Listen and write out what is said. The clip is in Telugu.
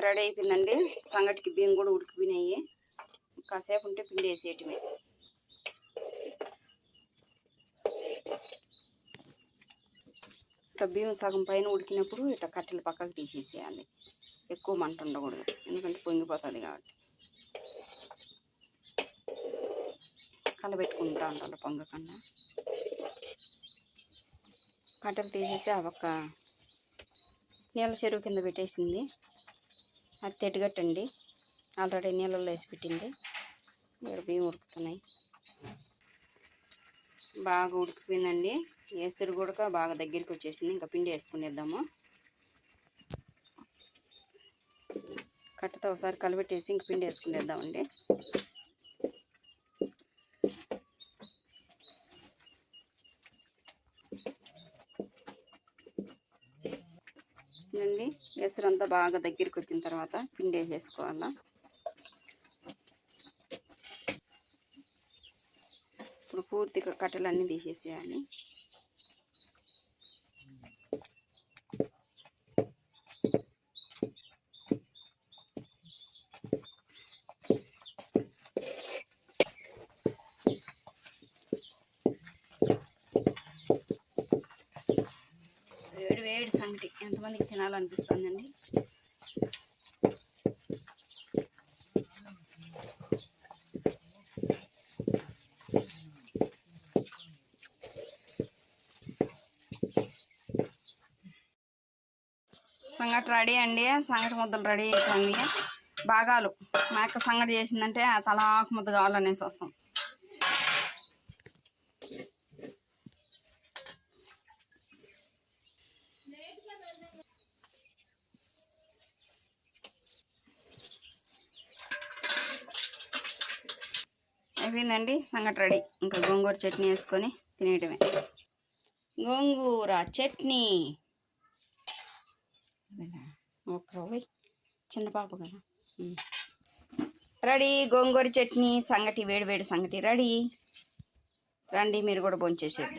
రెడీ అయిపోయిందండి. సంగటికి బియ్యం కూడా ఉడికిపోయినాయి. కాసేపు ఉంటే పిండి వేసేయటమే. ఇట్లా బియ్యం సగం పైన ఉడికినప్పుడు ఇట్లా కట్టెలు పక్కకు తీసేసేయాలి. ఎక్కువ మంట ఉండకూడదు, ఎందుకంటే పొంగిపోతుంది కాబట్టి. కలబెట్టుకుంటా ఉండాలి పొంగకుండా. కట్టెలు తీసేసి ఆ ఒక్క నీళ్ళ చెరువు కింద పెట్టేసింది. అది తెట్టుగట్టండి, ఆల్రెడీ నీళ్ళల్లో వేసి పెట్టింది. ఇక్కడ బియ్యం ఉడుకుతున్నాయి. బాగా ఉడికిపోయిందండి. ఎసురు కూడా బాగా దగ్గరికి వచ్చేసింది. ఇంకా పిండి వేసుకునేద్దాము. కట్టతో ఒకసారి కలిపెట్టేసి ఇంక పిండి వేసుకునేద్దామండి. అండి ఎసురు అంతా బాగా దగ్గరికి వచ్చిన తర్వాత పిండి వేసేసుకోవాలా. ఇప్పుడు పూర్తిగా కట్టెలన్నీ తీసేసేయాలి. వేడి వేడి సంగటి ఎంతమందికి తినాలనిపిస్తుందండి. సంగటి రెడీ అండి. సంగటి ముద్దలు రెడీ అయిపోయింది. భాగాలు మా యొక్క సంగటి చేసిందంటే తలాకు ముద్ద కావాలనేసి వస్తాం. అయిపోయిందండి సంగటి రెడీ. ఇంకా గోంగూర చట్నీ వేసుకొని తినేయటమే. గోంగూర చట్నీ ఒక చిన్న పాప కదా. రెడీ గోంగూర చట్నీ సంగటి, వేడి వేడి సంగటి రెడీ. రండి మీరు కూడా భోంచేసేది.